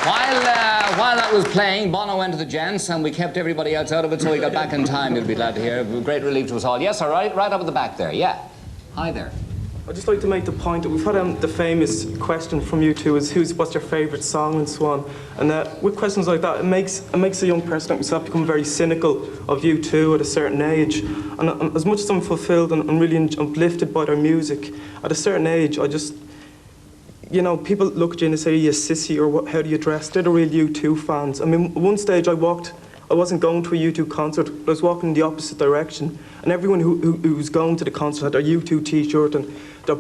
While that was playing, Bono went to the gents, and we kept everybody else out of it, so he got back in time. You'll be glad to hear. Great relief to us all. Yes, all right, right up at the back there. Yeah. Hi there. I'd just like to make the point that we've had the famous question from you two is what's your favourite song and so on. And with questions like that, it makes a young person like myself become very cynical of you two at a certain age. And as much as I'm fulfilled and really uplifted by their music, at a certain age, I just, you know, people look at you and they say, are you a sissy or how do you dress? They're the real U2 fans. I mean, at one stage I wasn't going to a U2 concert, but I was walking in the opposite direction. And everyone who was going to the concert had their U2 t-shirt and their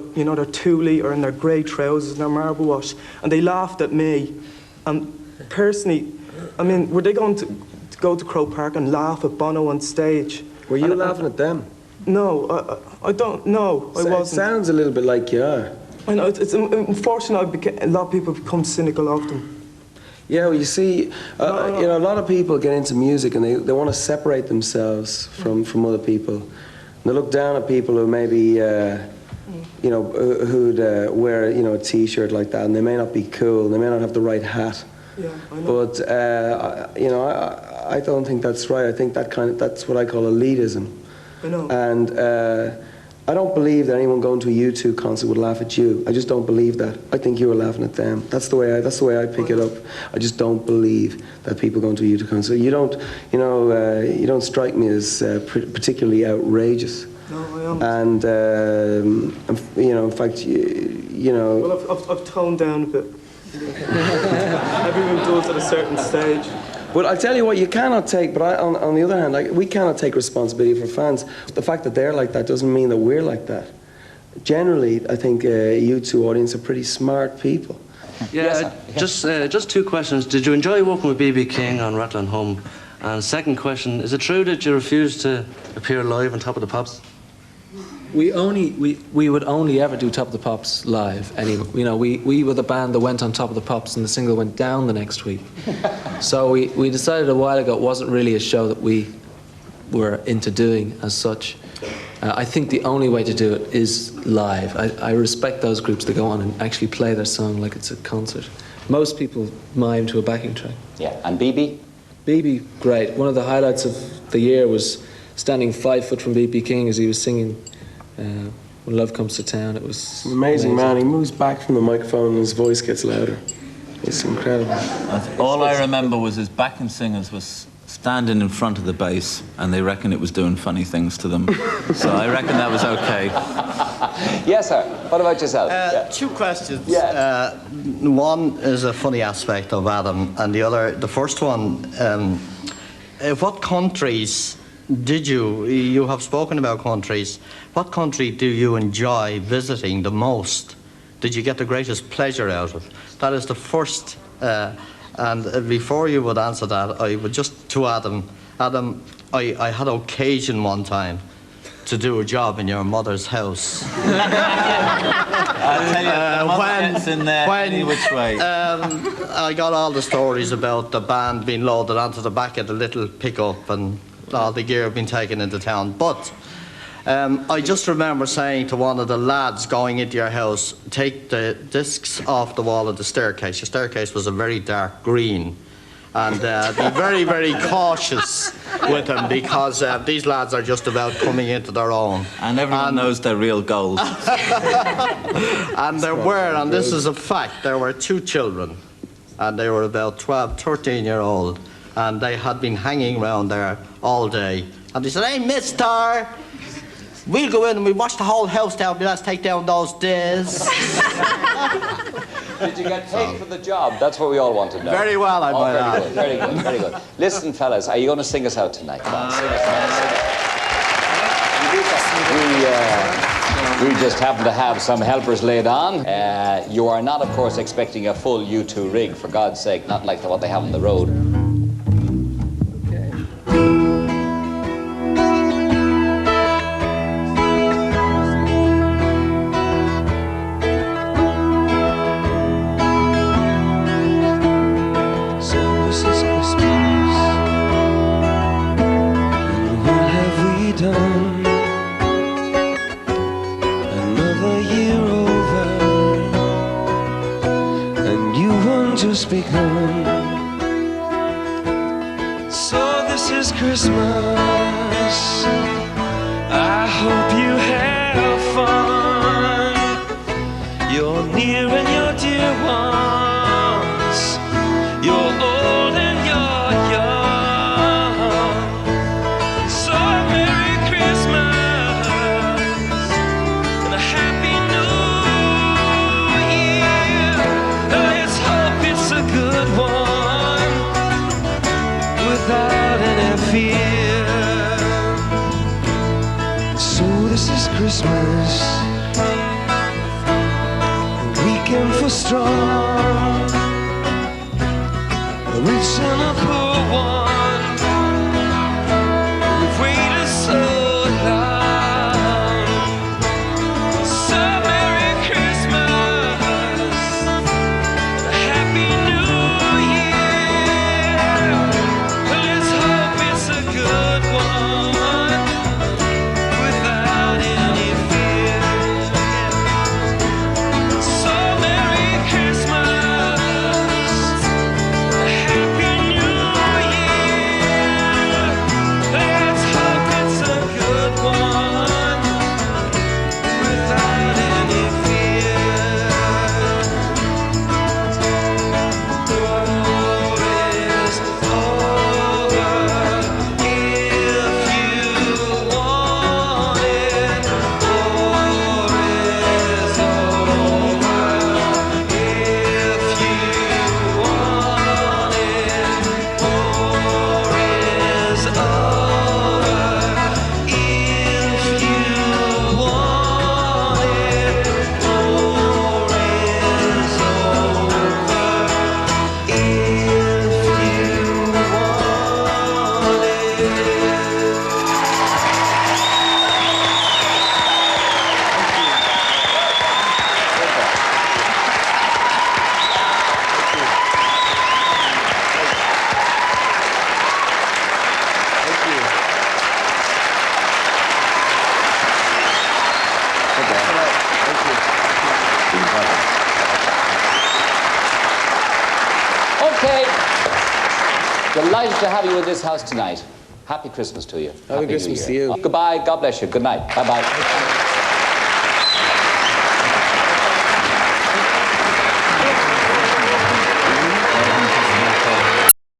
Thule or in their grey trousers and their marble wash. And they laughed at me. And personally, I mean, were they going to go to Croke Park and laugh at Bono on stage? Were you laughing at them? No, I don't know. I wasn't. It sounds a little bit like you are. I know, it's unfortunate a lot of people become cynical of them. Yeah, well, you see, you know, a lot of people get into music and they want to separate themselves from other people. And they look down at people who maybe, you know, who'd wear, you know, a T-shirt like that, and they may not be cool, and they may not have the right hat. Yeah, I know. But, you know, I don't think that's right. I think that's what I call elitism. I know. And I don't believe that anyone going to a U2 concert would laugh at you. I just don't believe that. I think you were laughing at them. That's the way I pick it up. I just don't believe that people going to a U2 concert. You don't, you know, you don't strike me as particularly outrageous. No, I am. And you know, in fact, you know. Well, I've toned down a bit. Everyone does at a certain stage. But I'll tell you what, you cannot take, but on the other hand, like, we cannot take responsibility for fans. The fact that they're like that doesn't mean that we're like that. Generally, I think U2 audience are pretty smart people. Yeah, just two questions. Did you enjoy working with B.B. King on Rattling Home? And second question, is it true that you refused to appear live on Top of the Pops? We would only ever do Top of the Pops live. Anyway, you know, we were the band that went on Top of the Pops, and the single went down the next week. So we decided a while ago it wasn't really a show that we were into doing as such. I think the only way to do it is live. I respect those groups that go on and actually play their song like it's a concert. Most people mime to a backing track. Yeah, and BB? BB, great. One of the highlights of the year was standing 5 foot from B.B. King as he was singing When Love Comes to Town. It was amazing, man. He moves back from the microphone and his voice gets louder. It's incredible. All I remember was his backing singers was standing in front of the bass, and they reckon it was doing funny things to them. So I reckon that was okay. Yes, sir. What about yourself? Two questions. Yeah. One is a funny aspect of Adam, and the first one, what countries did you have spoken about countries, what country do you enjoy visiting the most? Did you get the greatest pleasure out of? That is the first, and before you would answer that, I would just, to Adam, I had occasion one time to do a job in your mother's house. I'll tell you, the mother gets in there any which way. I got all the stories about the band being loaded onto the back of the little pickup and all the gear being taken into town. But I just remember saying to one of the lads going into your house, take the discs off the wall of the staircase. Your staircase was a very dark green. And be very, very cautious with them, because these lads are just about coming into their own. And everyone knows their real goals. And there were, and this is a fact, there were 2 children, and they were about 12, 13-year-old, and they had been hanging around there all day. And they said, hey, mister, we'll go in and we'll wash the whole house down, but let's take down those discs. Did you get paid for the job? That's what we all want to know. Very well, I might add. Very good, very good. Listen, fellas, are you going to sing us out tonight? Come on, sing us out. We just happen to have some helpers laid on. You are not, of course, expecting a full U2 rig, for God's sake, not like what they have on the road. must be coming. So this is Christmas. I hope you have fun. You're near and your dear ones. You're old and you're young. So Merry Christmas and a Happy New Year. Let's hope it's a good one without any fear. So this is Christmas, a weekend for strong, a rich and a poor one. We've waited so long. So Merry Christmas and a Happy New Year. Let's hope it's a good one without any fear. So Merry Christmas, a Happy New Year. Let's hope it's a good one without any fear. War is over if you want it. War is over if you want it. War is over if you want it. War is over if you want it. Okay. Delighted to have you in this house tonight. Happy Christmas to you. Happy Christmas to you. Goodbye. God bless you. Good night. Bye-bye.